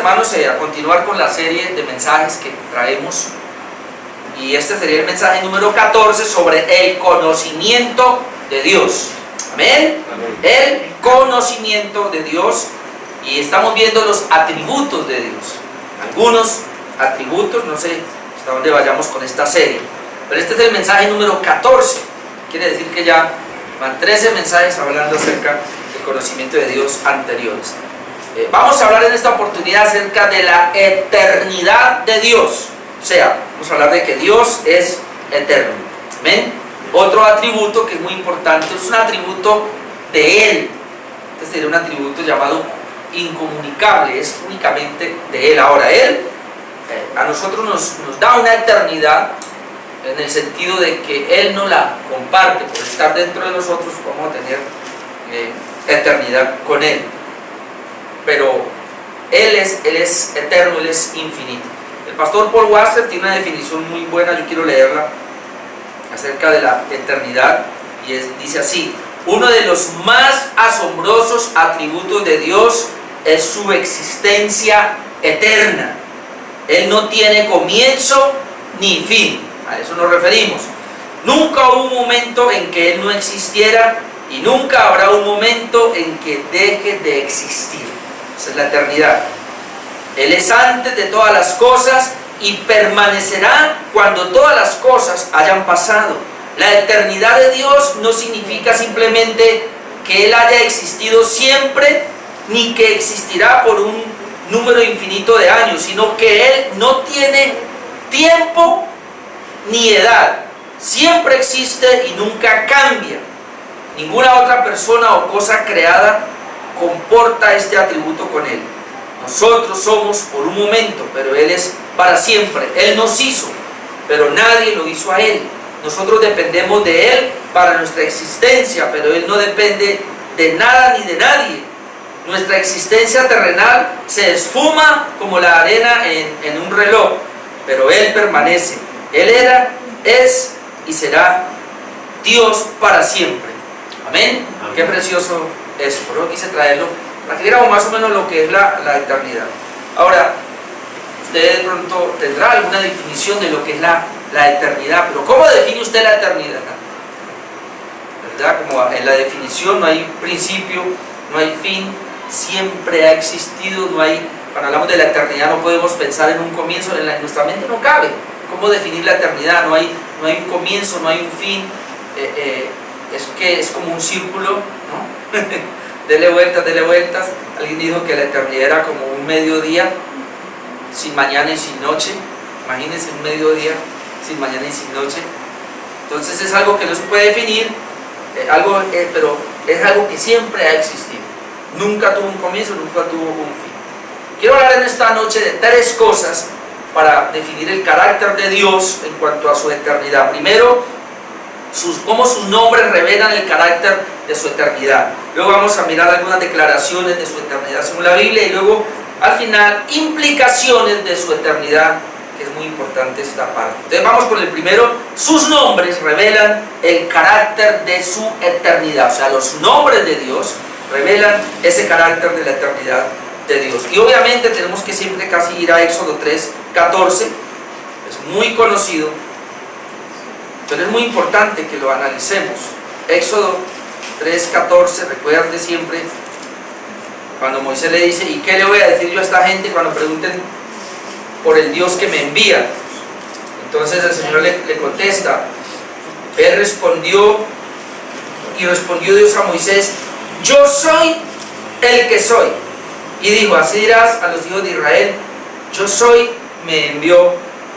hermanos, a continuar con la serie de mensajes que traemos. Y este sería el mensaje número 14 sobre el conocimiento de Dios. Amén. Amén. El conocimiento de Dios. Y estamos viendo los atributos de Dios. Algunos atributos, no sé hasta dónde vayamos con esta serie. Pero este es el mensaje número 14. Quiere decir que ya van 13 mensajes hablando acerca del conocimiento de Dios anteriores. Vamos a hablar en esta oportunidad acerca de la eternidad de Dios. O sea, vamos a hablar de que Dios es eterno. ¿Amén? Otro atributo que es muy importante, es un atributo de Él. Este sería un atributo llamado incomunicable, es únicamente de Él. Ahora, Él a nosotros nos da una eternidad en el sentido de que Él no la comparte. Por estar dentro de nosotros vamos a tener eternidad con Él. Pero Él es eterno, Él es infinito. El pastor Paul Washer tiene una definición muy buena, yo quiero leerla, acerca de la eternidad, y dice así: uno de los más asombrosos atributos de Dios es su existencia eterna. Él no tiene comienzo ni fin, a eso nos referimos. Nunca hubo un momento en que Él no existiera y nunca habrá un momento en que deje de existir. Esa es la eternidad. Él es antes de todas las cosas y permanecerá cuando todas las cosas hayan pasado. La eternidad de Dios no significa simplemente que Él haya existido siempre, ni que existirá por un número infinito de años, sino que Él no tiene tiempo ni edad. Siempre existe y nunca cambia. Ninguna otra persona o cosa creada comporta este atributo con Él. Nosotros somos por un momento, pero Él es para siempre. Él nos hizo, pero nadie lo hizo a Él. Nosotros dependemos de Él para nuestra existencia, pero Él no depende de nada ni de nadie. Nuestra existencia terrenal se esfuma como la arena en un reloj, pero Él permanece. Él era, es y será Dios para siempre. Amén. Amén. Qué precioso eso. Por eso quise traerlo, para que viéramos más o menos lo que es la eternidad. Ahora, usted de pronto tendrá alguna definición de lo que es la eternidad, pero ¿cómo define usted la eternidad? ¿Verdad? Como en la definición no hay principio, no hay fin, siempre ha existido, no hay, cuando hablamos de la eternidad no podemos pensar en un comienzo, en nuestra mente no cabe. ¿Cómo definir la eternidad? No hay un comienzo, no hay un fin, es que es como un círculo, ¿no? Dele vueltas. Alguien dijo que la eternidad era como un mediodía sin mañana y sin noche. Imagínense un mediodía sin mañana y sin noche. Entonces es algo que no se puede definir, pero es algo que siempre ha existido. Nunca tuvo un comienzo, nunca tuvo un fin. Quiero hablar en esta noche de 3 cosas para definir el carácter de Dios en cuanto a su eternidad. Primero, cómo sus nombres revelan el carácter de su eternidad. Luego vamos a mirar algunas declaraciones de su eternidad según la Biblia, y luego al final implicaciones de su eternidad, que es muy importante esta parte. Entonces vamos con el primero. Sus nombres revelan el carácter de su eternidad. O sea, los nombres de Dios revelan ese carácter de la eternidad de Dios. Y obviamente tenemos que siempre casi ir a Éxodo 3:14, es muy conocido, pero es muy importante que lo analicemos. Éxodo 3:14, recuerde siempre cuando Moisés le dice: ¿y qué le voy a decir yo a esta gente cuando pregunten por el Dios que me envía? Entonces el Señor le contesta. Él respondió Dios a Moisés: yo soy el que soy. Y dijo: así dirás a los hijos de Israel: yo soy, me envió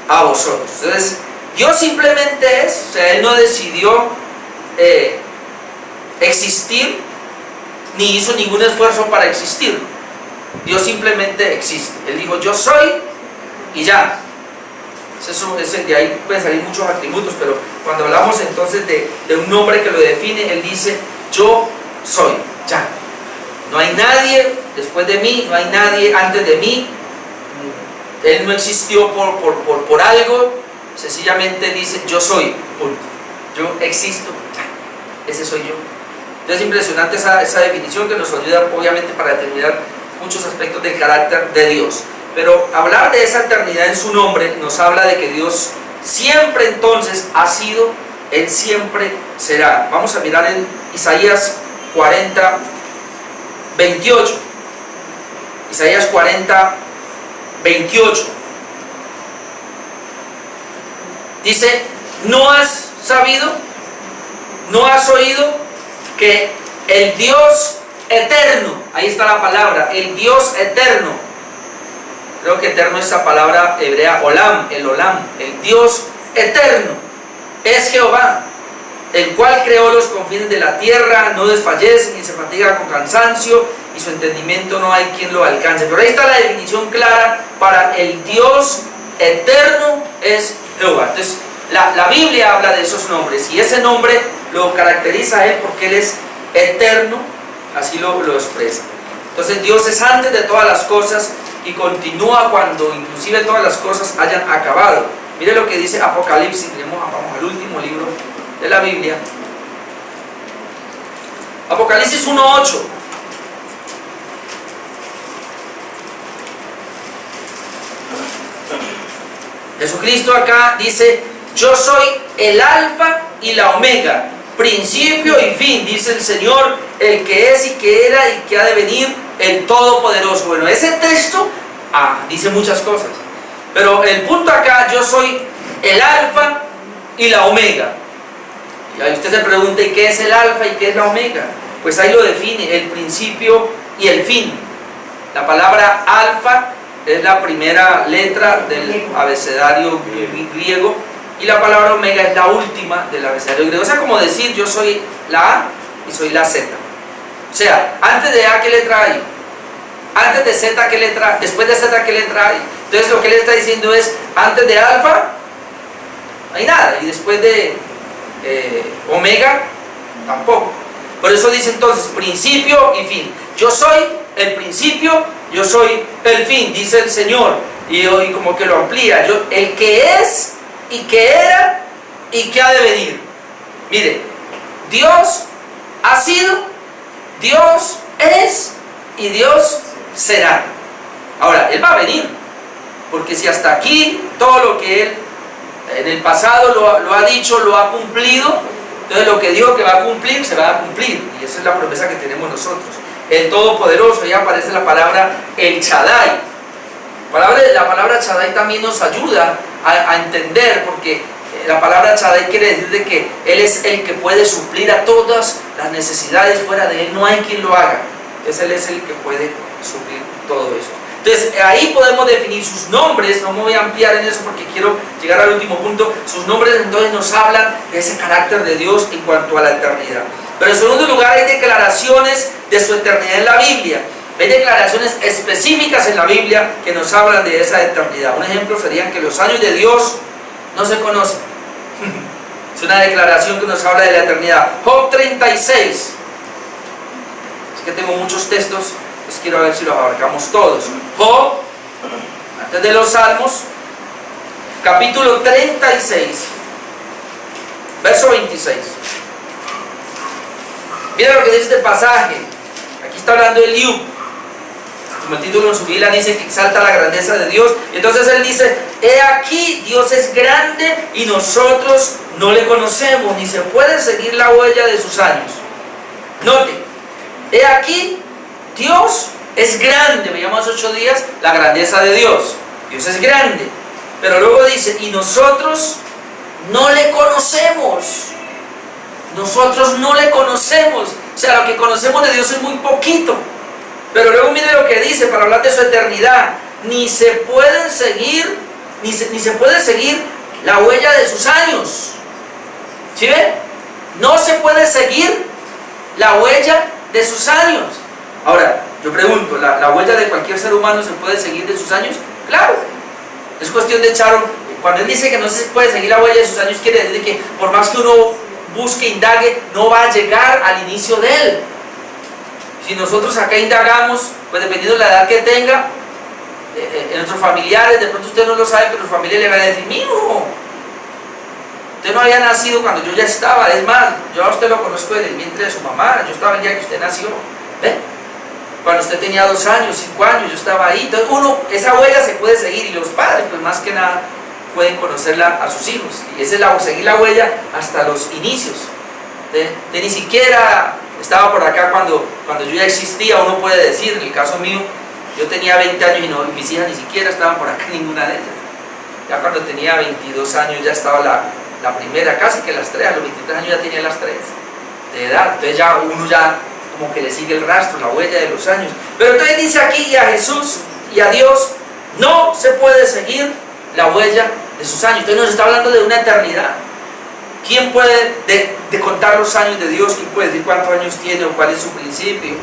a vosotros. Entonces Dios simplemente es, o sea, Él no decidió existir, ni hizo ningún esfuerzo para existir. Dios simplemente existe. Él dijo: yo soy, y ya. De ahí pueden salir muchos atributos, pero cuando hablamos entonces de un nombre que lo define, Él dice: yo soy, ya. No hay nadie después de mí, no hay nadie antes de mí. Él no existió por algo, sencillamente dice: yo soy, punto. Yo existo, ya. Ese soy yo. Entonces es impresionante esa definición, que nos ayuda obviamente para determinar muchos aspectos del carácter de Dios. Pero hablar de esa eternidad en su nombre nos habla de que Dios siempre entonces ha sido, Él siempre será. Vamos a mirar en Isaías 40, 28. Isaías 40, 28. Dice, ¿no has sabido? ¿No has oído que el Dios eterno, ahí está la palabra, el Dios eterno, creo que eterno es esa palabra hebrea olam, el Dios eterno es Jehová, el cual creó los confines de la tierra, no desfallece ni se fatiga con cansancio, y su entendimiento no hay quien lo alcance? Pero ahí está la definición clara para el Dios eterno es Jehová. Entonces la Biblia habla de esos nombres, y ese nombre lo caracteriza a Él porque Él es eterno, así lo expresa. Entonces Dios es antes de todas las cosas y continúa cuando inclusive todas las cosas hayan acabado. Mire lo que dice Apocalipsis. Vamos al último libro de la Biblia, Apocalipsis 1:8. Jesucristo acá dice: yo soy el alfa y la omega, principio y fin, dice el Señor, el que es y que era y que ha de venir, el Todopoderoso. Bueno, ese texto dice muchas cosas, pero el punto acá: yo soy el alfa y la omega. Y ahí usted se pregunta, ¿y qué es el alfa y qué es la omega? Pues ahí lo define: el principio y el fin. La palabra alfa es la primera letra del abecedario griego, y la palabra omega es la última del abecedario griego. O sea, como decir, yo soy la A y soy la Z. O sea, antes de A, ¿qué letra hay? Antes de Z, ¿qué letra? Después de Z, ¿qué letra hay? Entonces lo que él está diciendo es: antes de alfa no hay nada, y después de omega tampoco. Por eso dice entonces principio y fin. Yo soy el principio, yo soy el fin, dice el Señor. Y hoy como que lo amplía: yo, el que es y que era y que ha de venir. Mire, Dios ha sido, Dios es y Dios será. Ahora, Él va a venir, porque si hasta aquí todo lo que Él en el pasado lo ha dicho, lo ha cumplido, entonces lo que dijo que va a cumplir, se va a cumplir. Y esa es la promesa que tenemos nosotros. El Todopoderoso, ahí aparece la palabra el Shaddai. La palabra Shaddai también nos ayuda a entender, porque la palabra Shaddai quiere decir de que Él es el que puede suplir a todas las necesidades. Fuera de Él no hay quien lo haga. Entonces Él es el que puede suplir todo eso. Entonces ahí podemos definir sus nombres. No me voy a ampliar en eso porque quiero llegar al último punto. Sus nombres entonces nos hablan de ese carácter de Dios en cuanto a la eternidad. Pero en segundo lugar, hay declaraciones de su eternidad en la Biblia. Hay declaraciones específicas en la Biblia que nos hablan de esa eternidad. Un ejemplo serían que los años de Dios no se conocen. Es una declaración que nos habla de la eternidad. Job 36. Es que tengo muchos textos, pues quiero ver si los abarcamos todos. Job, antes de los Salmos, capítulo 36, verso 26. Mira lo que dice este pasaje. Aquí está hablando de Eliú. Como el título en su Biblia dice, que exalta la grandeza de Dios. Entonces él dice: he aquí, Dios es grande y nosotros no le conocemos, ni se puede seguir la huella de sus años. Note, he aquí, Dios es grande. Veíamos hace 8 días la grandeza de Dios. Dios es grande. Pero luego dice: y nosotros no le conocemos. Nosotros no le conocemos. O sea, lo que conocemos de Dios es muy poquito. Pero luego mire lo que dice para hablar de su eternidad: ni se pueden seguir, ni se puede seguir la huella de sus años. ¿Sí ven? No se puede seguir la huella de sus años. Ahora, yo pregunto, ¿la huella de cualquier ser humano se puede seguir de sus años? Claro. Es cuestión de echar cuando él dice que no se puede seguir la huella de sus años, quiere decir que por más que uno busque, indague, no va a llegar al inicio de él. Si nosotros acá indagamos, pues dependiendo de la edad que tenga, en nuestros familiares, de pronto usted no lo sabe, pero los familiares le van a decir: mi hijo, usted no había nacido cuando yo ya estaba. Es más, yo a usted lo conozco desde el vientre de su mamá. Yo estaba el día que usted nació. ¿Ve? cuando usted tenía 2 años, 5 años, yo estaba ahí. Entonces esa huella se puede seguir, y los padres pues más que nada pueden conocerla a sus hijos, y esa es seguir la huella hasta los inicios. De ni siquiera estaba por acá cuando yo ya existía, uno puede decir. En el caso mío, yo tenía 20 años y mis hijas ni siquiera estaban por acá, ninguna de ellas. Ya cuando tenía 22 años ya estaba la primera, casi que las 3, a los 23 años ya tenía las 3 de edad. Entonces ya uno ya como que le sigue el rastro, la huella de los años. Pero entonces dice aquí, y a Jesús y a Dios no se puede seguir la huella de sus años. Entonces nos está hablando de una eternidad. ¿Quién puede de contar los años de Dios? ¿Quién puede decir cuántos años tiene o cuál es su principio?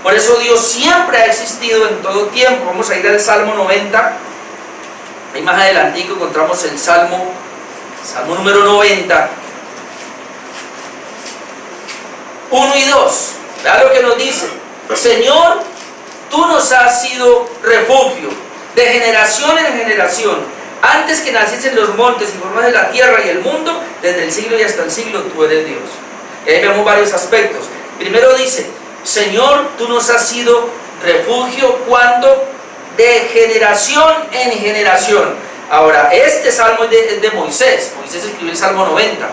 Por eso Dios siempre ha existido en todo tiempo. Vamos a ir al Salmo 90. Ahí más adelantico encontramos el Salmo número 90. 1 y 2. Vea lo que nos dice. Señor, tú nos has sido refugio de generación en generación. Antes que naciesen los montes y formaste la tierra y el mundo, desde el siglo y hasta el siglo tú eres Dios. Y ahí vemos varios aspectos. Primero dice, Señor, tú nos has sido refugio, ¿cuándo? De generación en generación. Ahora, este salmo es de Moisés. Moisés escribió el Salmo 90.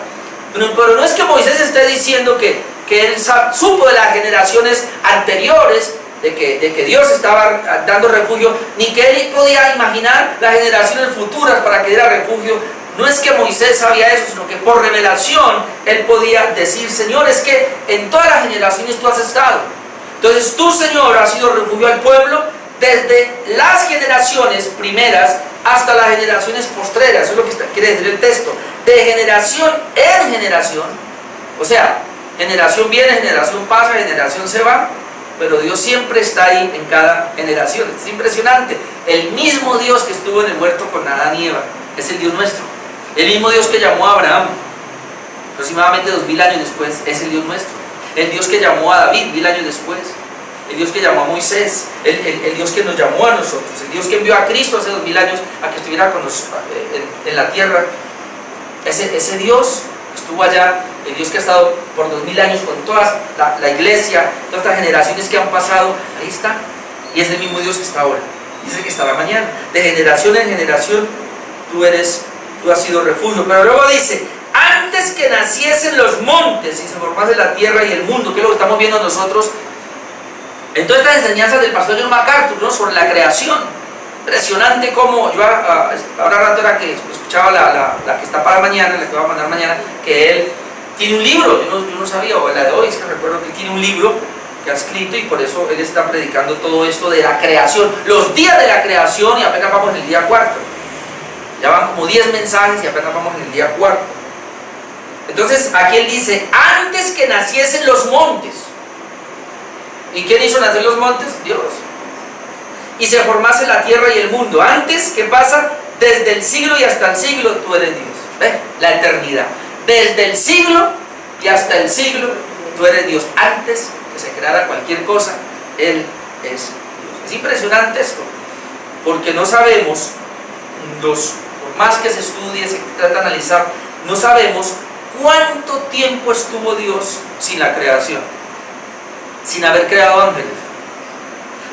Pero no es que Moisés esté diciendo que él supo de las generaciones anteriores de que Dios estaba dando refugio, ni que él podía imaginar las generaciones futuras para que diera refugio. No es que Moisés sabía eso, sino que por revelación él podía decir, Señor, es que en todas las generaciones tú has estado. Entonces tú, Señor, has sido refugio al pueblo desde las generaciones primeras hasta las generaciones postreras. Eso es lo que quiere decir el texto. De generación en generación. O sea, generación viene, generación pasa, generación se va, pero Dios siempre está ahí en cada generación. Es impresionante. El mismo Dios que estuvo en el huerto con Adán y Eva es el Dios nuestro. El mismo Dios que llamó a Abraham aproximadamente 2000 años después es el Dios nuestro. El Dios que llamó a David 1000 años después. El Dios que llamó a Moisés. El Dios que nos llamó a nosotros. El Dios que envió a Cristo hace 2000 años a que estuviera con nosotros en la tierra. Ese Dios estuvo allá, el Dios que ha estado por 2000 años con toda la iglesia, todas estas generaciones que han pasado, ahí está. Y es el mismo Dios que está ahora, y es el que estará mañana. De generación en generación tú has sido refugio. Pero luego dice, antes que naciesen los montes y se formase la tierra y el mundo, que es lo que estamos viendo nosotros en todas estas enseñanzas del pastor John MacArthur, ¿no? Sobre la creación. Impresionante como yo ahora rato era que escuchaba la que está para mañana, la que va a mandar mañana, que él tiene un libro. Yo no sabía, o la de hoy, es que recuerdo que él tiene un libro que ha escrito, y por eso él está predicando todo esto de la creación, los días de la creación, y apenas vamos en el día 4. Ya van como 10 mensajes y apenas vamos en el día 4. Entonces aquí él dice, antes que naciesen los montes. ¿Y quién hizo nacer los montes? Dios. Y se formase la tierra y el mundo. Antes, ¿qué pasa? Desde el siglo y hasta el siglo tú eres Dios. ¿Ves? La eternidad. Desde el siglo y hasta el siglo tú eres Dios. Antes que se creara cualquier cosa, Él es Dios. Es impresionante esto, porque no sabemos, por más que se estudie, se trata de analizar, no sabemos cuánto tiempo estuvo Dios sin la creación, sin haber creado ángeles.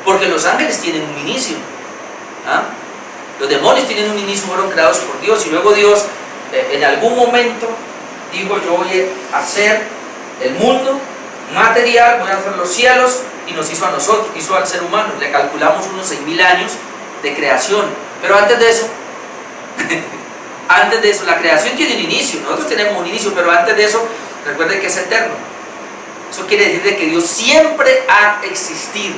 Porque los ángeles tienen un inicio. Los demonios tienen un inicio, fueron creados por Dios, y luego Dios en algún momento dijo, yo voy a hacer el mundo material, voy a hacer los cielos, y nos hizo a nosotros, hizo al ser humano. Le calculamos unos 6000 años de creación. Pero antes de eso la creación tiene un inicio. Nosotros tenemos un inicio, pero antes de eso recuerden que es eterno. Eso quiere decir de que Dios siempre ha existido,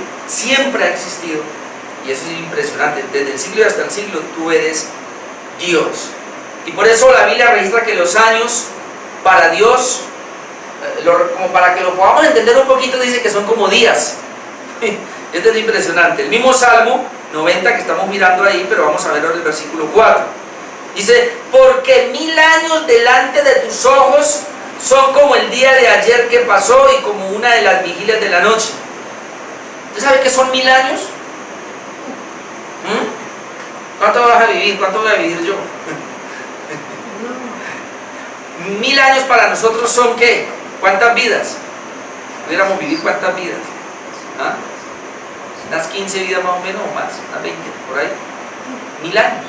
y eso es impresionante. Desde el siglo hasta el siglo tú eres Dios. Y por eso la Biblia registra que los años para Dios, como para que lo podamos entender un poquito, dice que son como días. Esto es impresionante. El mismo Salmo 90 que estamos mirando ahí, pero vamos a ver ahora el versículo 4. Dice, porque 1000 años delante de tus ojos son como el día de ayer que pasó y como una de las vigilias de la noche. ¿Usted sabe qué son 1000 años? ¿Cuánto vas a vivir? ¿Cuánto voy a vivir yo? 1000 años para nosotros son ¿qué? ¿Cuántas vidas? Pudiéramos vivir cuántas vidas. unas 15 vidas más o menos, o más, unas 20, por ahí. 1000 años.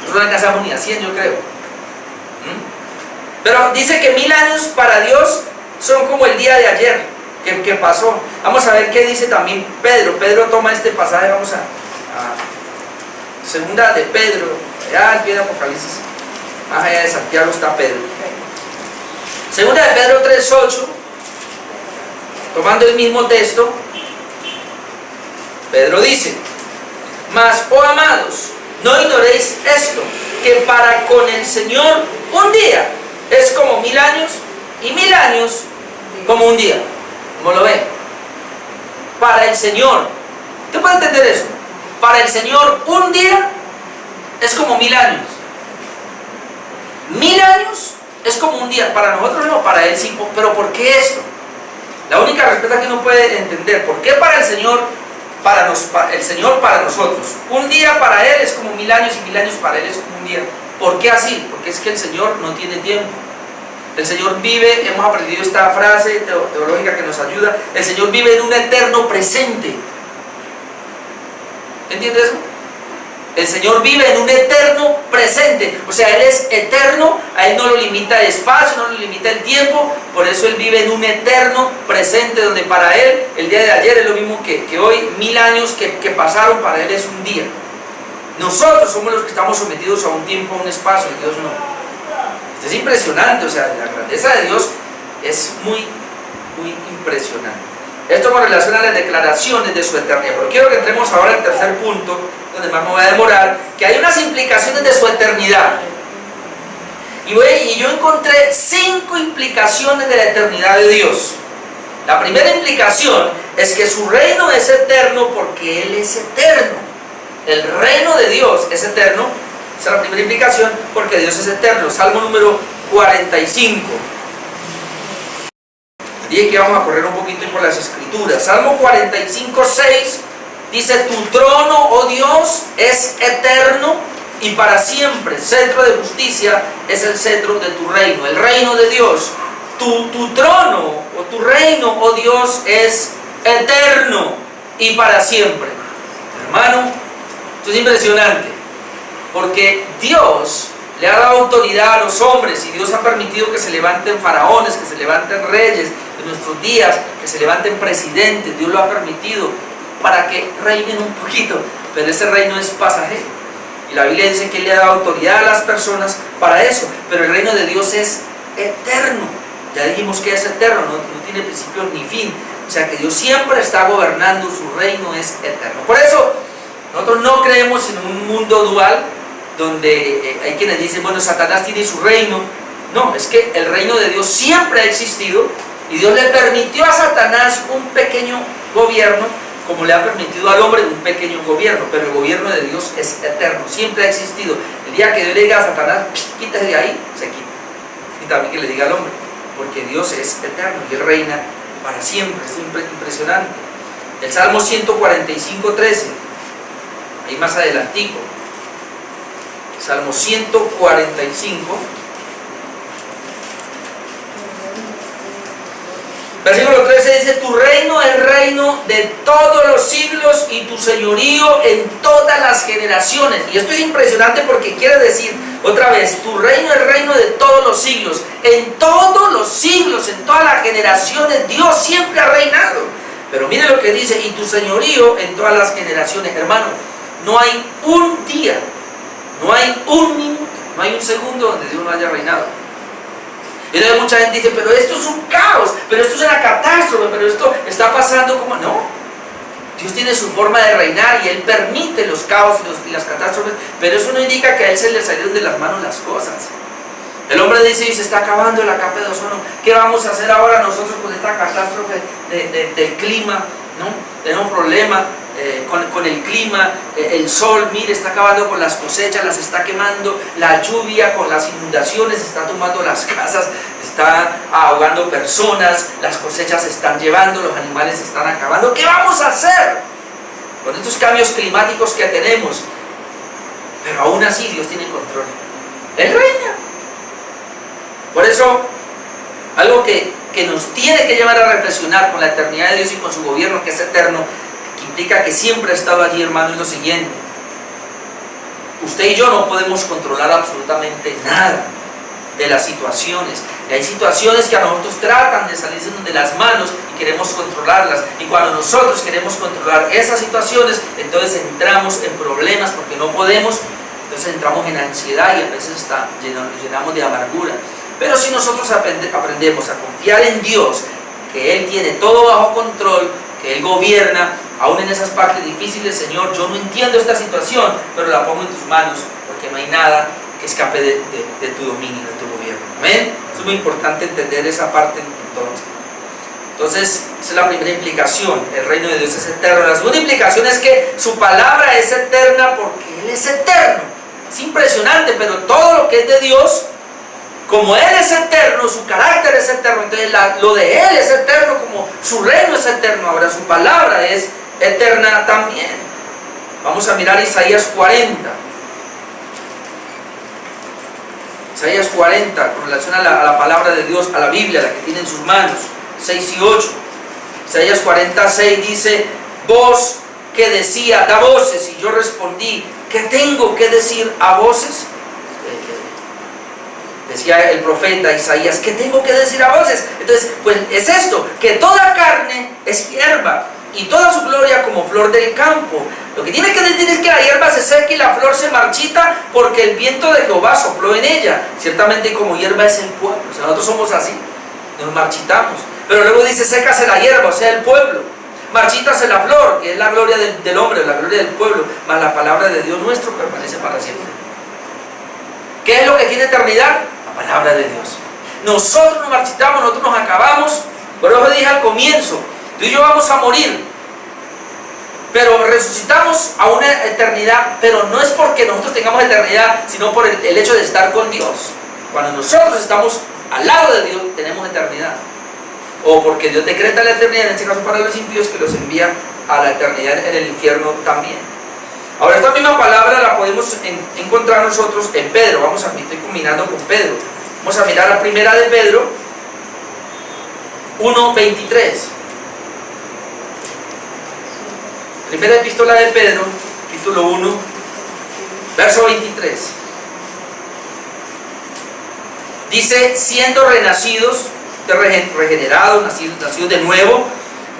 Nosotros no alcanzamos ni a 100, yo creo. Pero dice que 1000 años para Dios son como el día de ayer que pasó. Vamos a ver qué dice también Pedro. Pedro toma este pasaje, vamos a segunda de Pedro, allá al pie de Apocalipsis, más allá de Santiago está Pedro. Segunda de Pedro 3:8, tomando el mismo texto, Pedro dice: mas, oh amados, no ignoréis esto, que para con el Señor un día es como 1000 años, y 1000 años como un día. ¿Cómo lo ven? Para el Señor, ¿usted puede entender eso? Para el Señor un día es como 1000 años. 1000 años es como un día. Para nosotros no, para Él sí. Pero ¿por qué esto? La única respuesta que uno puede entender: ¿por qué para el Señor, el Señor para nosotros un día para Él es como 1000 años, y 1000 años para Él es como un día? ¿Por qué así? Porque es que el Señor no tiene tiempo. El Señor vive, hemos aprendido esta frase teológica que nos ayuda, el Señor vive en un eterno presente. ¿Entiendes eso? El Señor vive en un eterno presente. O sea, Él es eterno, a Él no lo limita el espacio, no lo limita el tiempo. Por eso Él vive en un eterno presente, donde para Él el día de ayer es lo mismo que hoy. 1000 años que pasaron para Él es un día. Nosotros somos los que estamos sometidos a un tiempo, a un espacio, y Dios no. Esto es impresionante, o sea, la grandeza de Dios es muy, muy impresionante. Esto con relación a las declaraciones de su eternidad. Pero quiero que entremos ahora al tercer punto, donde más me voy a demorar, que hay unas implicaciones de su eternidad. Y yo encontré 5 implicaciones de la eternidad de Dios. La primera implicación es que su reino es eterno porque Él es eterno. El reino de Dios es eterno. Esa es la primera implicación, porque Dios es eterno. Salmo número 45. Dije que vamos a correr un poquito por las escrituras. Salmo 45:6 dice: tu trono, oh Dios, es eterno y para siempre. Cetro de justicia es el cetro de tu reino. El reino de Dios. Tu trono o tu reino, oh Dios, es eterno y para siempre. Hermano, esto es impresionante, porque Dios le ha dado autoridad a los hombres, y Dios ha permitido que se levanten faraones, que se levanten reyes en nuestros días, que se levanten presidentes. Dios lo ha permitido para que reinen un poquito, pero ese reino es pasajero, y la Biblia dice que Él le ha dado autoridad a las personas para eso. Pero el reino de Dios es eterno. Ya dijimos que es eterno, no tiene principio ni fin. O sea que Dios siempre está gobernando, su reino es eterno. Por eso nosotros no creemos en un mundo dual, donde hay quienes dicen: bueno, Satanás tiene su reino. No, es que el reino de Dios siempre ha existido, y Dios le permitió a Satanás un pequeño gobierno, como le ha permitido al hombre un pequeño gobierno. Pero el gobierno de Dios es eterno, siempre ha existido. El día que Dios le diga a Satanás: quítese de ahí, se quita. Y también que le diga al hombre, porque Dios es eterno y Él reina para siempre. Es impresionante. El Salmo 145:13, ahí más adelantico. Salmo 145, versículo 13 dice: tu reino es reino de todos los siglos, y tu señorío en todas las generaciones. Y esto es impresionante, porque quiere decir, otra vez, tu reino es reino de todos los siglos. En todos los siglos, en todas las generaciones, Dios siempre ha reinado. Pero mire lo que dice: y tu señorío en todas las generaciones. Hermano, no hay un día, no hay un minuto, no hay un segundo donde Dios no haya reinado. Y entonces mucha gente dice: pero esto es un caos, pero esto es una catástrofe, pero esto está pasando como... No, Dios tiene su forma de reinar, y Él permite los caos y las catástrofes, pero eso no indica que a Él se le salieron de las manos las cosas. El hombre dice: y se está acabando la capa de ozono, ¿qué vamos a hacer ahora nosotros con esta catástrofe del clima? ¿No? Tenemos problemas con el clima, el sol, mire, está acabando con las cosechas, las está quemando, la lluvia con las inundaciones está tumbando las casas, está ahogando personas, las cosechas se están llevando, los animales se están acabando. ¿Qué vamos a hacer con estos cambios climáticos que tenemos? Pero aún así Dios tiene control. Él reina. Por eso, algo que nos tiene que llevar a reflexionar con la eternidad de Dios y con su gobierno, que es eterno, que implica que siempre ha estado allí, hermano, es lo siguiente. Usted y yo no podemos controlar absolutamente nada de las situaciones. Y hay situaciones que a nosotros tratan de salirse de las manos y queremos controlarlas. Y cuando nosotros queremos controlar esas situaciones, entonces entramos en problemas porque no podemos. Entonces entramos en ansiedad y a veces nos llenamos de amargura. Pero si nosotros aprendemos a confiar en Dios, que Él tiene todo bajo control, que Él gobierna, aún en esas partes difíciles, Señor, yo no entiendo esta situación, pero la pongo en tus manos, porque no hay nada que escape de tu dominio, de tu gobierno. Amén. Es muy importante entender esa parte entonces. Entonces, esa es la primera implicación. El reino de Dios es eterno. La segunda implicación es que su palabra es eterna porque Él es eterno. Es impresionante, pero todo lo que es de Dios, como Él es eterno, su carácter es eterno, entonces lo de Él es eterno, como su reino es eterno. Ahora su palabra es eterna también. Vamos a mirar Isaías 40. Isaías 40, con relación a la palabra de Dios, a la Biblia, la que tiene en sus manos, 6 y 8. Isaías 46 dice: voz que decía, da voces, y yo respondí, ¿qué tengo que decir a voces? Decía el profeta Isaías, ¿qué tengo que decir a voces? Entonces, pues es esto, que toda carne es hierba, y toda su gloria como flor del campo. Lo que tiene que decir es que la hierba se seca y la flor se marchita, porque el viento de Jehová sopló en ella. Ciertamente como hierba es el pueblo. O sea, nosotros somos así, nos marchitamos. Pero luego dice, sécase la hierba, o sea, el pueblo. Marchítase la flor, que es la gloria del hombre, la gloria del pueblo. Mas la palabra de Dios nuestro permanece para siempre. ¿Qué es lo que tiene eternidad? La palabra de Dios. Nosotros nos marchitamos, nosotros nos acabamos. Por eso dije al comienzo, tú y yo vamos a morir, pero resucitamos a una eternidad, pero no es porque nosotros tengamos eternidad, sino por el hecho de estar con Dios. Cuando nosotros estamos al lado de Dios, tenemos eternidad. O porque Dios decreta la eternidad, en este caso para los impíos, que los envía a la eternidad en el infierno también. Ahora, esta misma palabra la podemos encontrar nosotros en Pedro. Estoy combinando con Pedro. Vamos a mirar la primera de Pedro 1:23. Primera epístola de Pedro, capítulo 1, verso 23. Dice, siendo renacidos, regenerados, nacidos de nuevo,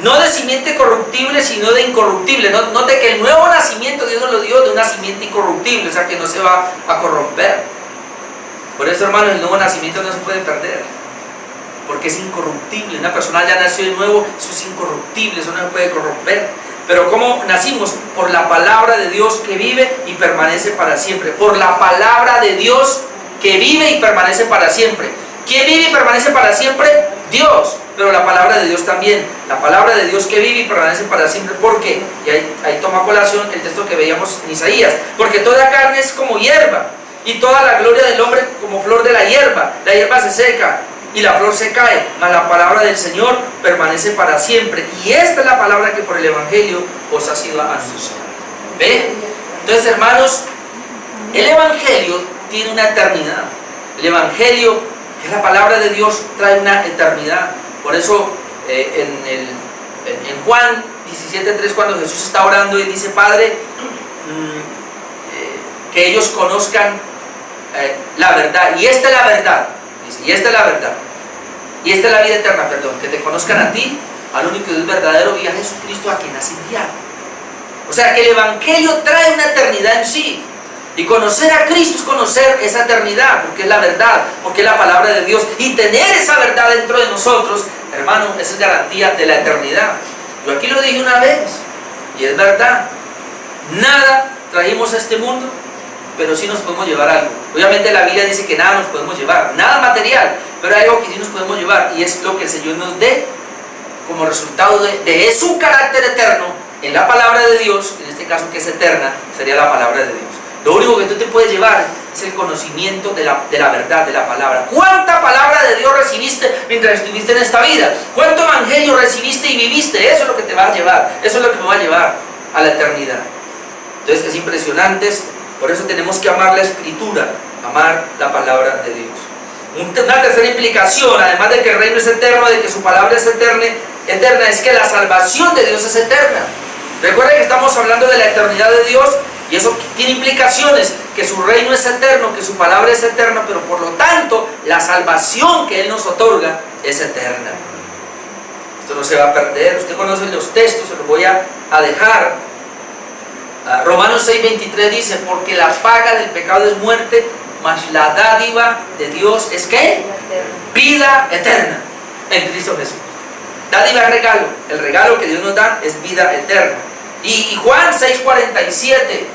no de simiente corruptible, sino de incorruptible. Note que el nuevo nacimiento Dios nos lo dio de un nacimiento incorruptible, o sea que no se va a corromper. Por eso, hermanos, el nuevo nacimiento no se puede perder, porque es incorruptible. Una persona ya nació de nuevo, eso es incorruptible, eso no se puede corromper. Pero ¿cómo nacimos? Por la palabra de Dios que vive y permanece para siempre. Por la palabra de Dios que vive y permanece para siempre. ¿Quién vive y permanece para siempre? Dios. Pero la palabra de Dios también. La palabra de Dios que vive y permanece para siempre. ¿Por qué? Y ahí toma colación el texto que veíamos en Isaías. Porque toda carne es como hierba, y toda la gloria del hombre como flor de la hierba. La hierba se seca y la flor se cae, mas la palabra del Señor permanece para siempre. Y esta es la palabra que por el Evangelio os ha sido anunciada. ¿Ve? Entonces, hermanos, el Evangelio tiene una eternidad. El Evangelio, que es la palabra de Dios, trae una eternidad. Por eso en Juan 17:3, cuando Jesús está orando y dice, Padre, que ellos conozcan la verdad. Y esta es la verdad. Y esta es la verdad. Y esta es la vida eterna, perdón. Que te conozcan a ti, al único Dios verdadero, y a Jesucristo, a quien has enviado. O sea que el Evangelio trae una eternidad en sí. Y conocer a Cristo es conocer esa eternidad, porque es la verdad, porque es la palabra de Dios. Y tener esa verdad dentro de nosotros, hermano, esa es garantía de la eternidad. Yo aquí lo dije una vez, y es verdad. Nada trajimos a este mundo, pero sí nos podemos llevar algo. Obviamente la Biblia dice que nada nos podemos llevar, nada material, pero hay algo que sí nos podemos llevar, y es lo que el Señor nos dé como resultado de su carácter eterno en la palabra de Dios, en este caso que es eterna, sería la palabra de Dios. Lo único que tú te puedes llevar es el conocimiento de la verdad, de la palabra. ¿Cuánta palabra de Dios recibiste mientras estuviste en esta vida? ¿Cuánto evangelio recibiste y viviste? Eso es lo que te va a llevar, eso es lo que me va a llevar a la eternidad. Entonces es impresionante esto. Por eso tenemos que amar la Escritura, amar la palabra de Dios. Una tercera implicación, además de que el reino es eterno, de que su palabra es eterna, es que la salvación de Dios es eterna. Recuerden que estamos hablando de la eternidad de Dios y eso tiene implicaciones, que su reino es eterno, que su palabra es eterna, pero por lo tanto la salvación que Él nos otorga es eterna. Esto no se va a perder. Usted conoce los textos, se los voy a dejar. Romanos 6:23 dice: porque la paga del pecado es muerte, mas la dádiva de Dios es ¿qué? Vida eterna en Cristo Jesús. Dádiva es regalo. El regalo que Dios nos da es vida eterna. Y Juan 6:47,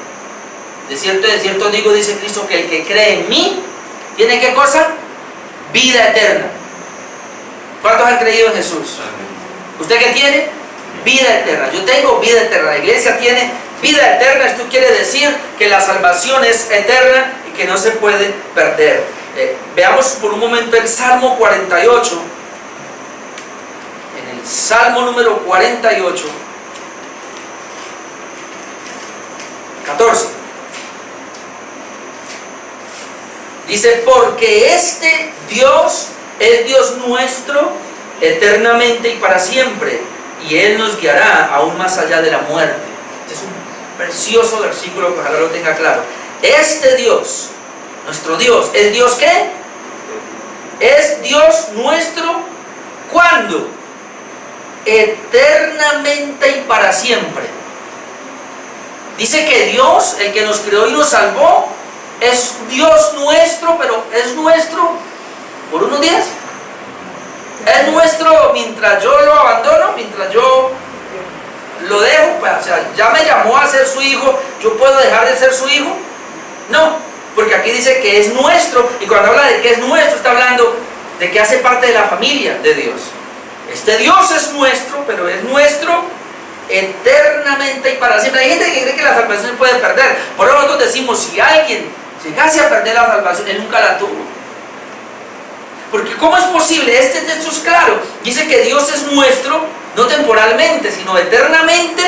de cierto digo, dice Cristo, que el que cree en mí tiene ¿qué cosa? Vida eterna. ¿Cuántos han creído en Jesús? ¿Usted qué tiene? Vida eterna. Yo tengo vida eterna. La iglesia tiene vida eterna. Esto quiere decir que la salvación es eterna y que no se puede perder. Veamos por un momento el Salmo 48. En el Salmo número 48, 14. Dice: porque este Dios es Dios nuestro eternamente y para siempre, y Él nos guiará aún más allá de la muerte. Este es un precioso versículo que ojalá lo tenga claro. Este Dios, nuestro Dios, ¿es Dios qué? Es Dios nuestro, ¿cuándo? Eternamente y para siempre. Dice que Dios, el que nos creó y nos salvó, es Dios nuestro, pero es nuestro por unos días. Es nuestro mientras yo lo abandono, mientras yo lo dejo. O sea, ya me llamó a ser su hijo, ¿yo puedo dejar de ser su hijo? No, porque aquí dice que es nuestro, y cuando habla de que es nuestro, está hablando de que hace parte de la familia de Dios. Este Dios es nuestro, pero es nuestro eternamente y para siempre. Hay gente que cree que la salvación se puede perder. Por eso nosotros decimos, si alguien llegase a perder la salvación, él nunca la tuvo. Porque ¿cómo es posible? Este texto es claro. Dice que Dios es nuestro, no temporalmente, sino eternamente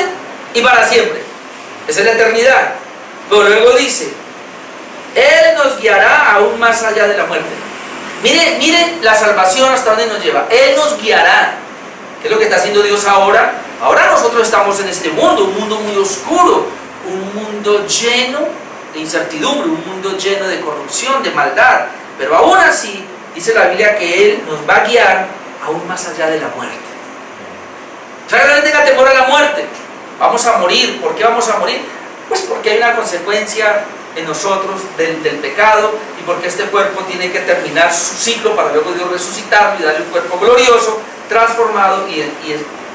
y para siempre. Esa es la eternidad. Pero luego dice: Él nos guiará aún más allá de la muerte. Mire la salvación hasta dónde nos lleva. Él nos guiará. ¿Qué es lo que está haciendo Dios ahora? Ahora nosotros estamos en este mundo, un mundo muy oscuro, un mundo lleno de incertidumbre, un mundo lleno de corrupción, de maldad. Pero aún así, dice la Biblia que Él nos va a guiar aún más allá de la muerte. O sea, que no tenga temor a la muerte. Vamos a morir. ¿Por qué vamos a morir? Pues porque hay una consecuencia en nosotros del pecado, y porque este cuerpo tiene que terminar su ciclo para luego Dios resucitarlo y darle un cuerpo glorioso, transformado, y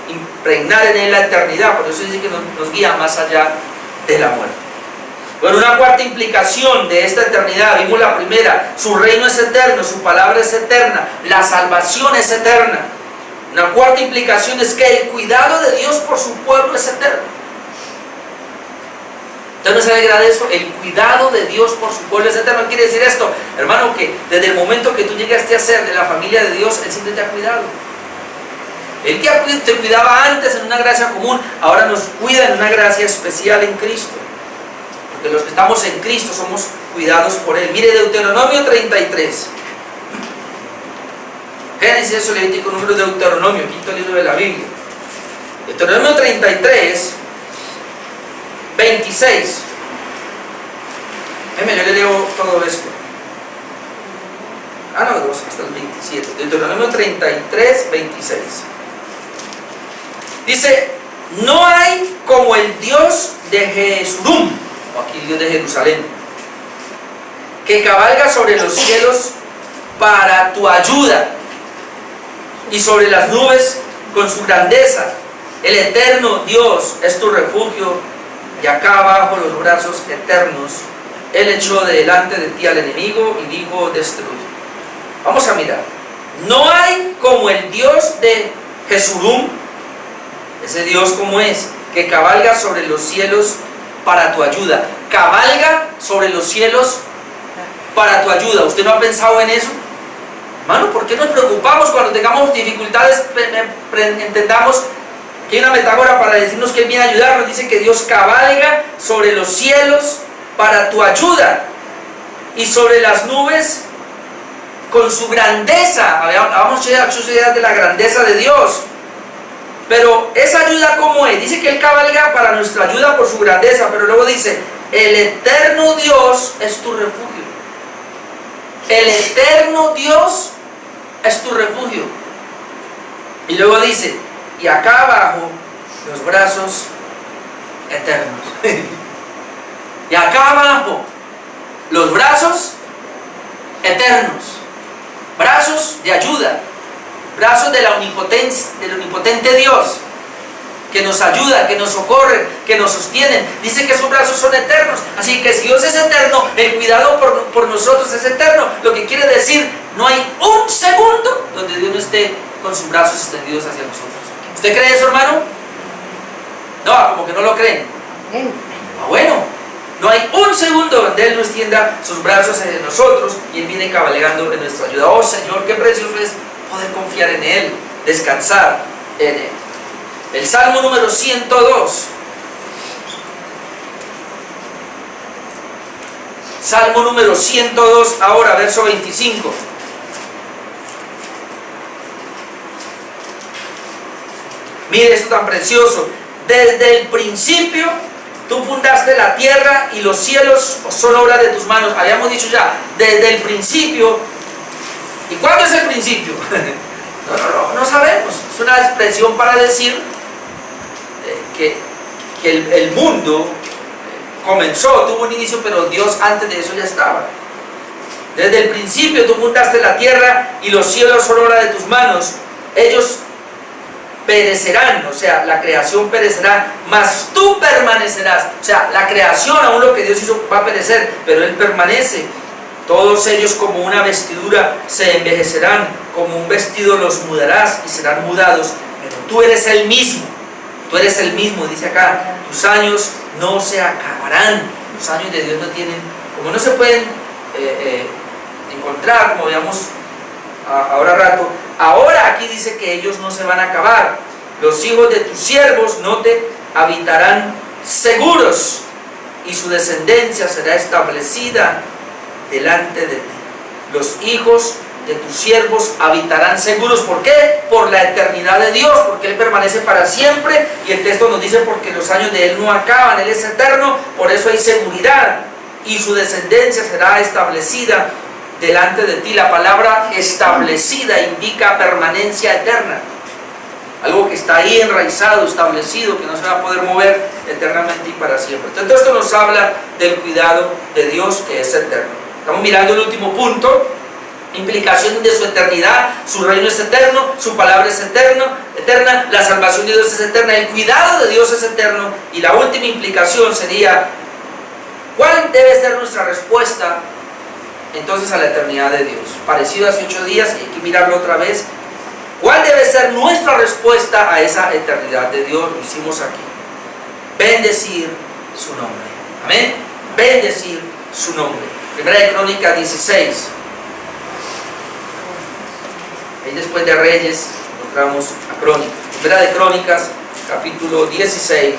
impregnar en él la eternidad. Por eso dice que nos guía más allá de la muerte. Bueno, una cuarta implicación de esta eternidad, vimos la primera: su reino es eterno, su palabra es eterna, la salvación es eterna. Una cuarta implicación es que el cuidado de Dios por su pueblo es eterno. ¿Usted no se alegra de eso? El cuidado de Dios por su pueblo es eterno. Quiere decir esto, hermano, que desde el momento que tú llegaste a ser de la familia de Dios, Él siempre te ha cuidado. Él que te cuidaba antes en una gracia común, ahora nos cuida en una gracia especial en Cristo. Porque los que estamos en Cristo somos cuidados por Él. Mire Deuteronomio 33. Génesis, Levítico, Números, Deuteronomio, quinto libro de la Biblia. Deuteronomio 33, 26. Yo le leo todo esto. No, hasta el 27. Deuteronomio 33, 26. Dice: no hay como el Dios de Jesurum, o aquí el Dios de Jerusalén, que cabalga sobre los cielos para tu ayuda, y sobre las nubes con su grandeza. El eterno Dios es tu refugio, y acá abajo los brazos eternos. Él echó de delante de ti al enemigo y dijo: destruye. Vamos a mirar. No hay como el Dios de Jesurum. Ese Dios, ¿cómo es? Que cabalga sobre los cielos para tu ayuda. Cabalga sobre los cielos para tu ayuda. ¿Usted no ha pensado en eso? Hermano, ¿por qué nos preocupamos cuando tengamos dificultades? Entendamos que hay una metáfora para decirnos que Él viene a ayudarnos. Dice que Dios cabalga sobre los cielos para tu ayuda, y sobre las nubes con su grandeza. Habíamos hecho ideas de la grandeza de Dios, pero esa ayuda, ¿cómo es? Dice que Él cabalga para nuestra ayuda por su grandeza, pero luego dice, el eterno Dios es tu refugio. El eterno Dios es tu refugio. Y luego dice, y acá abajo, los brazos eternos. Y acá abajo, los brazos eternos. Brazos de ayuda. Brazos de la omnipotencia, del omnipotente Dios, que nos ayuda, que nos socorre, que nos sostienen. Dice que sus brazos son eternos. Así que si Dios es eterno, el cuidado por nosotros es eterno. Lo que quiere decir, no hay un segundo donde Dios no esté con sus brazos extendidos hacia nosotros. ¿Usted cree eso, hermano? No, como que no lo creen. Bueno, no hay un segundo donde Él no extienda sus brazos hacia nosotros y Él viene cabalgando en nuestra ayuda. Oh Señor, qué precioso es poder confiar en Él, descansar en Él. El Salmo número 102. Salmo número 102, ahora verso 25. Mire esto tan precioso. Desde el principio tú fundaste la tierra y los cielos son obra de tus manos. Habíamos dicho ya, desde el principio. ¿Y cuándo es el principio? No sabemos. Es una expresión para decir que el mundo comenzó, tuvo un inicio, pero Dios antes de eso ya estaba. Desde el principio tú fundaste la tierra y los cielos son obra de tus manos. Ellos perecerán, o sea, la creación perecerá, mas tú permanecerás. O sea, la creación, aún lo que Dios hizo, va a perecer, pero Él permanece. Todos ellos como una vestidura se envejecerán, como un vestido los mudarás y serán mudados, pero tú eres el mismo. Tú eres el mismo, dice acá, tus años no se acabarán. Los años de Dios no tienen, como no se pueden encontrar, como veamos ahora rato. Ahora aquí dice que ellos no se van a acabar. Los hijos de tus siervos no te habitarán seguros, y su descendencia será establecida delante de ti. Los hijos de tus siervos habitarán seguros. ¿Por qué? Por la eternidad de Dios, porque Él permanece para siempre, y el texto nos dice porque los años de Él no acaban, Él es eterno, por eso hay seguridad, y su descendencia será establecida delante de ti. La palabra establecida indica permanencia eterna, algo que está ahí enraizado, establecido, que no se va a poder mover eternamente y para siempre. Entonces esto nos habla del cuidado de Dios, que es eterno. Estamos mirando el último punto, implicaciones de su eternidad. Su reino es eterno, su palabra es eterna, la salvación de Dios es eterna, el cuidado de Dios es eterno. Y la última implicación sería, ¿cuál debe ser nuestra respuesta entonces a la eternidad de Dios? Parecido hace 8 días, hay que mirarlo otra vez. ¿Cuál debe ser nuestra respuesta a esa eternidad de Dios? Lo hicimos aquí. Bendecir su nombre. Amén. Bendecir su nombre. Primera de Crónicas 16. Ahí después de Reyes encontramos a Crónicas. Primera de Crónicas, capítulo 16.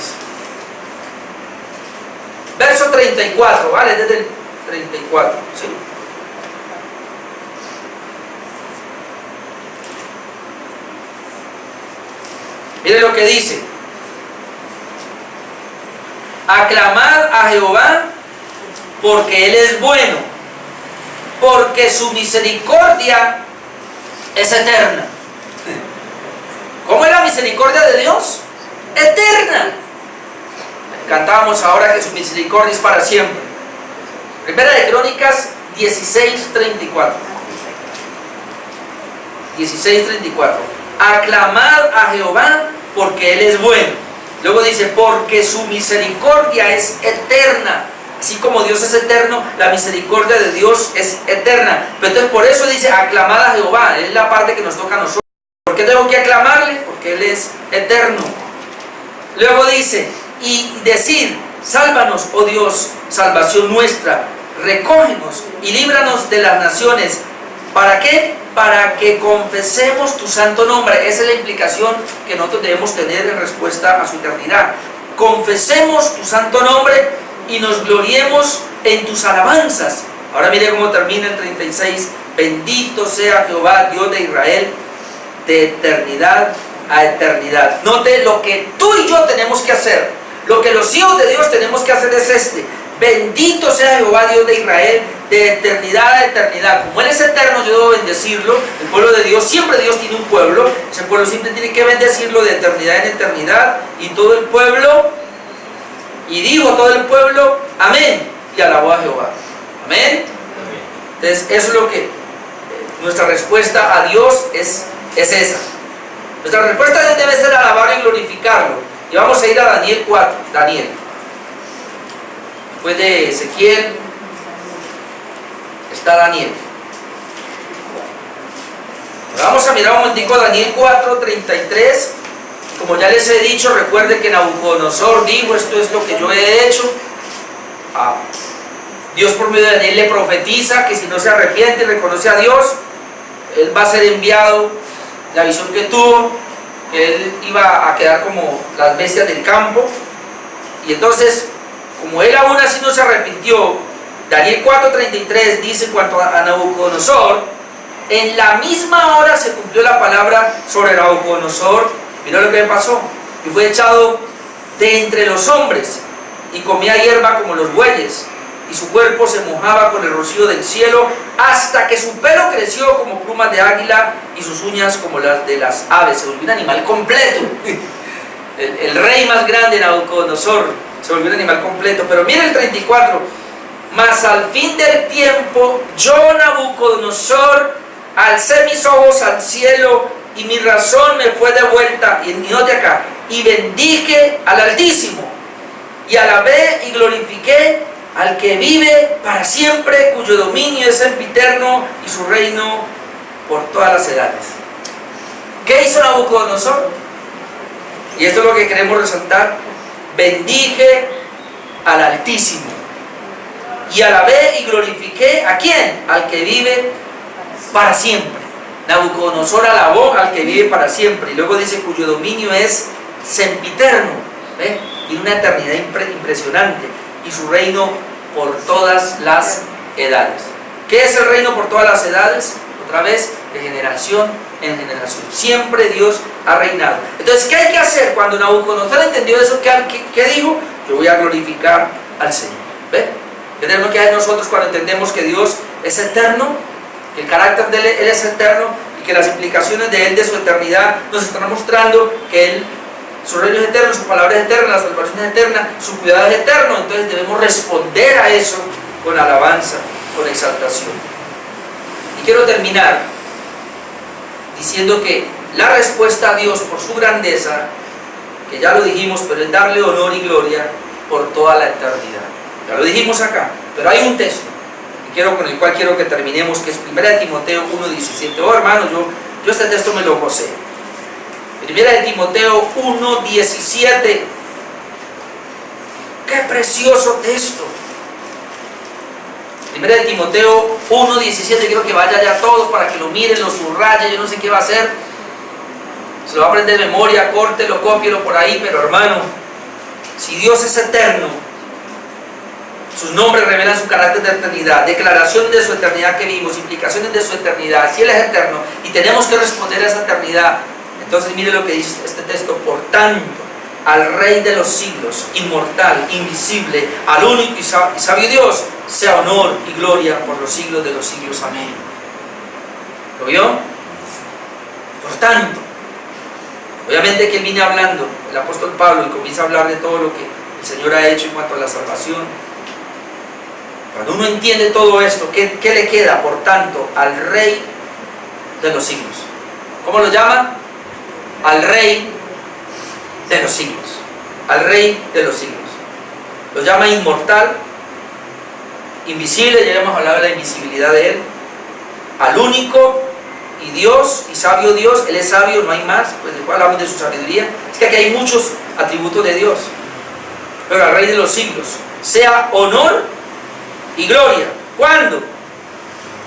Verso 34, ¿vale? Desde el 34, ¿sí? Mire lo que dice: aclamad a Jehová porque Él es bueno, porque su misericordia es eterna. ¿Cómo es la misericordia de Dios? Eterna. Cantábamos ahora que su misericordia es para siempre. Primera de Crónicas 16:34. 16:34. Aclamad a Jehová porque Él es bueno. Luego dice, porque su misericordia es eterna. Así como Dios es eterno, la misericordia de Dios es eterna. Pero entonces por eso dice, aclamad a Jehová. Es la parte que nos toca a nosotros. ¿Por qué tengo que aclamarle? Porque Él es eterno. Luego dice, y decir, sálvanos, oh Dios, salvación nuestra, recógenos y líbranos de las naciones. ¿Para qué? Para que confesemos tu santo nombre. Esa es la implicación que nosotros debemos tener en respuesta a su eternidad. Confesemos tu santo nombre y nos gloriemos en tus alabanzas. Ahora mire cómo termina el 36. Bendito sea Jehová, Dios de Israel, de eternidad a eternidad. Note lo que tú y yo tenemos que hacer. Lo que los hijos de Dios tenemos que hacer es este: bendito sea Jehová Dios de Israel, de eternidad a eternidad. Como Él es eterno, yo debo bendecirlo. El pueblo de Dios, siempre Dios tiene un pueblo. Ese pueblo siempre tiene que bendecirlo de eternidad en eternidad. Y todo el pueblo, y digo todo el pueblo, amén. Y alabó a Jehová. Amén. Entonces eso es lo que nuestra respuesta a Dios es esa. Nuestra respuesta debe ser alabar y glorificarlo. Y vamos a ir a Daniel 4. Daniel. Después de Ezequiel está Daniel. Vamos a mirar un momentico Daniel 4:33. Como ya les he dicho, recuerden que Nabucodonosor dijo: esto es lo que yo he hecho. Dios por medio de Daniel le profetiza que si no se arrepiente y reconoce a Dios, él va a ser enviado. La visión que tuvo, que él iba a quedar como las bestias del campo. Y entonces, como él aún así no se arrepintió, Daniel 4:33 dice: en cuanto a Nabucodonosor, en la misma hora se cumplió la palabra sobre Nabucodonosor. Mirá lo que le pasó: y fue echado de entre los hombres, y comía hierba como los bueyes, y su cuerpo se mojaba con el rocío del cielo, hasta que su pelo creció como plumas de águila y sus uñas como las de las aves. Se volvió un animal completo. El rey más grande, Nabucodonosor, se volvió un animal completo. Pero mira el 34: mas al fin del tiempo, yo, Nabucodonosor, alcé mis ojos al cielo, y mi razón me fue devuelta. Y note acá: y bendije al Altísimo, y alabé y glorifiqué al que vive para siempre, cuyo dominio es sempiterno y su reino por todas las edades. ¿Qué hizo Nabucodonosor? Y esto es lo que queremos resaltar: bendije al Altísimo, y alabé y glorifiqué ¿a quién? Al que vive para siempre. Nabucodonosor alabó al que vive para siempre, y luego dice: cuyo dominio es sempiterno. ¿Ve? Tiene una eternidad impresionante, y su reino por todas las edades. ¿Qué es el reino por todas las edades? Otra vez, de generación en generación. Siempre Dios ha reinado. Entonces, ¿qué hay que hacer? Cuando Nabucodonosor entendió eso, ¿qué dijo? Yo voy a glorificar al Señor. ¿Ve? ¿Qué tenemos que hacer nosotros cuando entendemos que Dios es eterno? Que el carácter de Él es eterno, y que las implicaciones de Él, de su eternidad, nos están mostrando que Él, su reino es eterno, su palabra es eterna, la salvación es eterna, su cuidado es eterno. Entonces debemos responder a eso con alabanza, con exaltación. Y quiero terminar diciendo que la respuesta a Dios por su grandeza, que ya lo dijimos, pero es darle honor y gloria por toda la eternidad. Ya lo dijimos acá, pero hay un texto con el cual quiero que terminemos, que es 1 Timoteo 1:17. Oh, hermanos, yo este texto me lo gocé. 1 Timoteo 1:17. ¡Qué precioso texto! 1 Timoteo 1:17. Quiero que vaya ya todos para que lo miren, lo subrayen. Yo no sé qué va a hacer. Se lo va a aprender de memoria, córtelo, cópielo por ahí. Pero hermano, si Dios es eterno, sus nombres revelan su carácter de eternidad, declaraciones de su eternidad que vimos, implicaciones de su eternidad. Si Él es eterno y tenemos que responder a esa eternidad, entonces mire lo que dice este texto: por tanto, al Rey de los siglos, inmortal, invisible, al único y sabio Dios, sea honor y gloria por los siglos de los siglos. Amén. ¿Lo vio? Por tanto, obviamente que Él viene hablando, el apóstol Pablo, y comienza a hablar de todo lo que el Señor ha hecho en cuanto a la salvación. Cuando uno entiende todo esto, ¿qué le queda? Por tanto, al Rey de los siglos. ¿Cómo lo llaman? Al Rey de los siglos. Al Rey de los siglos. Lo llama inmortal, invisible, ya hemos hablado de la invisibilidad de Él. Al único y Dios y sabio Dios. Él es sabio, no hay más, pues después hablamos de su sabiduría. Es que aquí hay muchos atributos de Dios. Pero al Rey de los siglos, sea honor y gloria. ¿Cuándo?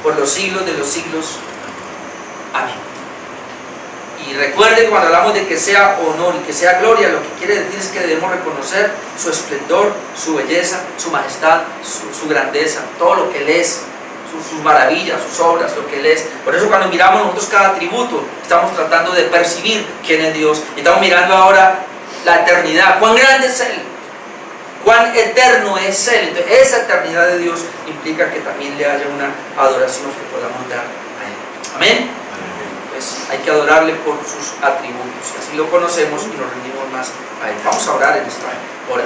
Por los siglos de los siglos. Amén. Y recuerden, cuando hablamos de que sea honor y que sea gloria, lo que quiere decir es que debemos reconocer su esplendor, su belleza, su majestad, su grandeza, todo lo que Él es, sus maravillas, sus obras, lo que Él es. Por eso cuando miramos nosotros cada atributo, estamos tratando de percibir quién es Dios. Y estamos mirando ahora la eternidad, cuán grande es Él, cuán eterno es Él. Entonces, esa eternidad de Dios implica que también le haya una adoración que podamos dar a Él. Amén. Pues hay que adorarle por sus atributos. Así lo conocemos y nos rendimos más a Él. Vamos a orar en esta hora.